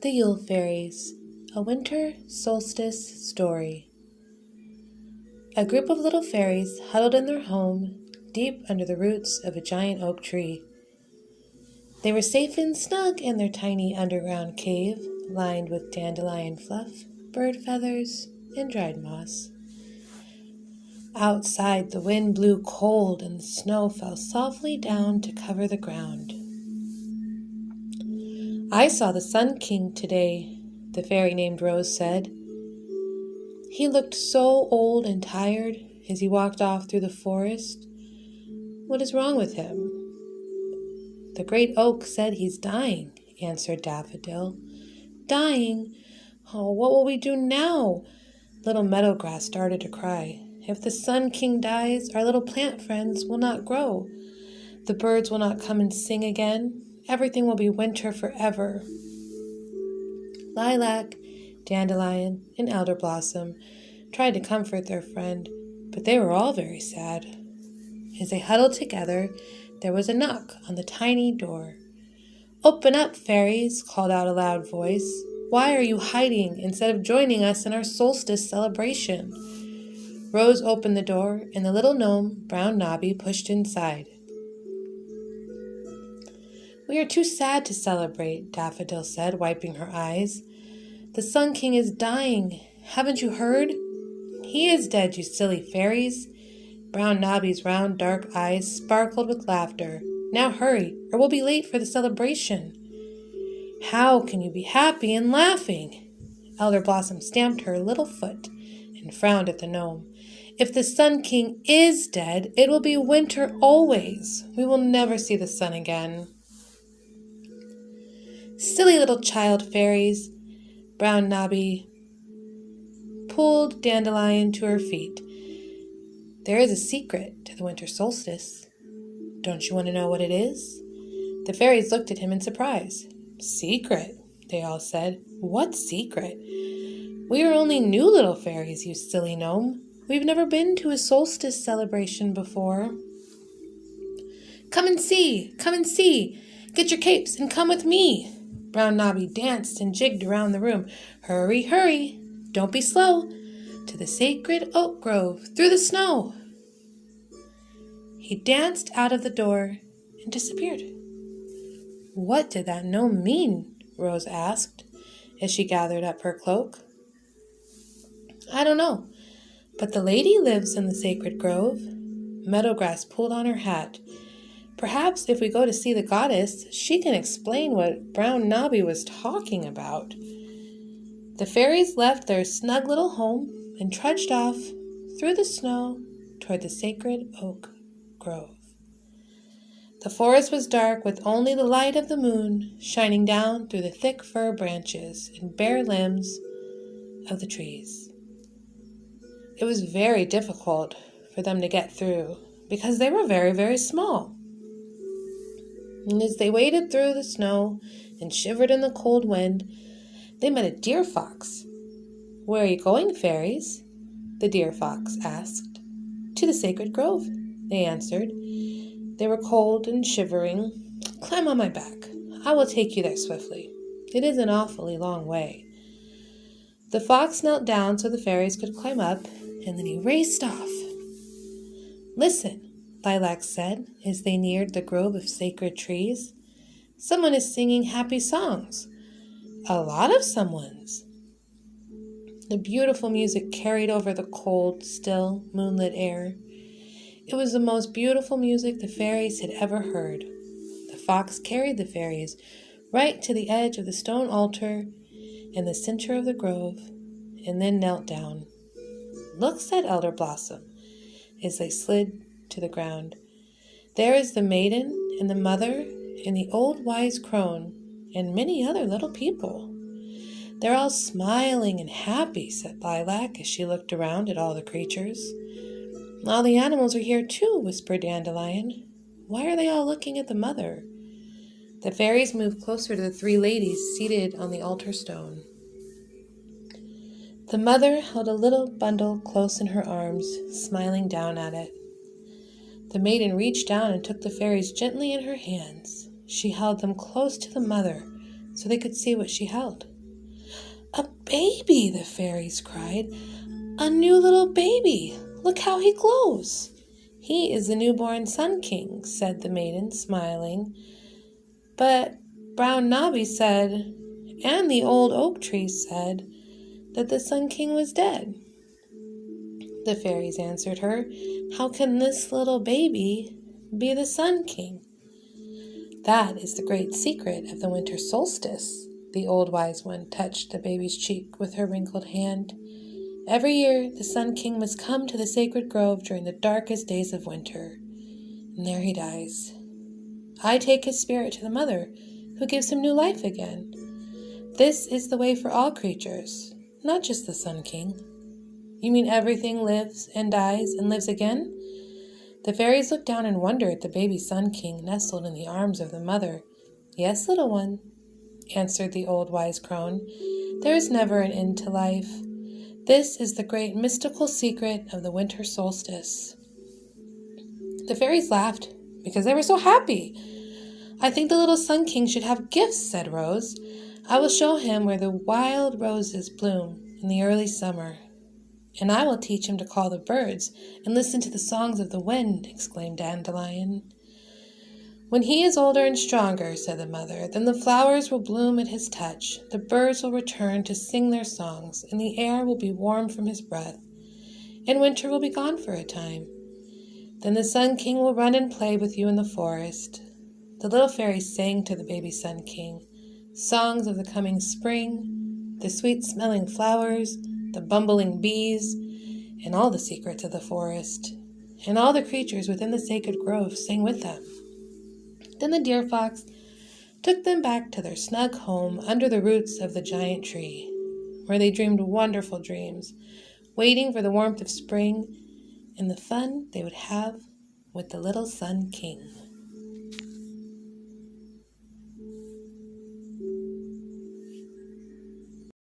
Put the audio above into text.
The Yule Fairies, a winter solstice story. A group of little fairies huddled in their home deep under the roots of a giant oak tree. They were safe and snug in their tiny underground cave, lined with dandelion fluff, bird feathers, and dried moss. Outside, the wind blew cold and the snow fell softly down to cover the ground. "I saw the Sun King today," the fairy named Rose said. "He looked so old and tired as he walked off through the forest. What is wrong with him?" "The great oak said he's dying," answered Daffodil. "Dying? Oh, what will we do now?" Little Meadowgrass started to cry. "If the Sun King dies, our little plant friends will not grow. The birds will not come and sing again. Everything will be winter forever." Lilac, Dandelion, and Elder Blossom tried to comfort their friend, but they were all very sad. As they huddled together, there was a knock on the tiny door. "Open up, fairies," called out a loud voice. "Why are you hiding instead of joining us in our solstice celebration?" Rose opened the door, and the little gnome, Brown Nobby, pushed inside. "We are too sad to celebrate," Daffodil said, wiping her eyes. "The Sun King is dying. Haven't you heard?" "He is dead, you silly fairies." Brown Nobby's round, dark eyes sparkled with laughter. "Now hurry, or we'll be late for the celebration." "How can you be happy and laughing?" Elder Blossom stamped her little foot and frowned at the gnome. "If the Sun King is dead, it will be winter always. We will never see the sun again." "Silly little child fairies." Brown Nobby pulled Dandelion to her feet. "There is a secret to the winter solstice. Don't you want to know what it is?" The fairies looked at him in surprise. "Secret?" they all said. "What secret? We are only new little fairies, you silly gnome. We've never been to a solstice celebration before." "Come and see! Come and see! Get your capes and come with me!" Brown Nobby danced and jigged around the room. "Hurry, hurry! Don't be slow! To the sacred oak grove, through the snow!" He danced out of the door and disappeared. "What did that gnome mean?" Rose asked as she gathered up her cloak. "I don't know, but the lady lives in the sacred grove." Meadowgrass pulled on her hat. "Perhaps if we go to see the goddess, she can explain what Brown Nobby was talking about." The fairies left their snug little home and trudged off through the snow toward the sacred oak grove. The forest was dark with only the light of the moon shining down through the thick fir branches and bare limbs of the trees. It was very difficult for them to get through because they were very, very small. And as they waded through the snow and shivered in the cold wind, they met a deer fox. "Where are you going, fairies?" the deer fox asked. "To the sacred grove," they answered. They were cold and shivering. "Climb on my back. I will take you there swiftly. It is an awfully long way." The fox knelt down so the fairies could climb up, and then he raced off. "Listen," Lilac said as they neared the grove of sacred trees. "Someone is singing happy songs. A lot of someones." The beautiful music carried over the cold, still, moonlit air. It was the most beautiful music the fairies had ever heard. The fox carried the fairies right to the edge of the stone altar in the center of the grove, and then knelt down. "Look," said Elder Blossom as they slid to the ground. "There is the maiden and the mother and the old wise crone and many other little people. They're all smiling and happy," said Lilac as she looked around at all the creatures. "All the animals are here too," whispered Dandelion. "Why are they all looking at the mother?" The fairies moved closer to the three ladies seated on the altar stone. The mother held a little bundle close in her arms, smiling down at it. The maiden reached down and took the fairies gently in her hands. She held them close to the mother so they could see what she held. "A baby!" the fairies cried. "A new little baby! Look how he glows!" "He is the newborn Sun King," said the maiden, smiling. But Brown Nobby said, and the old oak trees said, that the Sun King was dead. The fairies answered her, "How can this little baby be the Sun King?" "That is the great secret of the winter solstice." The old wise one touched the baby's cheek with her wrinkled hand. "Every year the Sun King must come to the sacred grove during the darkest days of winter, and there he dies. I take his spirit to the mother, who gives him new life again. This is the way for all creatures, not just the Sun King." "You mean everything lives and dies and lives again?" The fairies looked down in wonder at the baby Sun King nestled in the arms of the mother. "Yes, little one," answered the old wise crone. "There is never an end to life. This is the great mystical secret of the winter solstice." The fairies laughed because they were so happy. "I think the little Sun King should have gifts," said Rose. "I will show him where the wild roses bloom in the early summer." "And I will teach him to call the birds and listen to the songs of the wind," exclaimed Dandelion. "When he is older and stronger," said the mother, "then the flowers will bloom at his touch, the birds will return to sing their songs, and the air will be warm from his breath, and winter will be gone for a time. Then the Sun King will run and play with you in the forest." The little fairies sang to the baby Sun King songs of the coming spring, the sweet-smelling flowers, the bumbling bees, and all the secrets of the forest. And all the creatures within the sacred grove sang with them. Then the deer fox took them back to their snug home under the roots of the giant tree, where they dreamed wonderful dreams, waiting for the warmth of spring and the fun they would have with the little Sun King.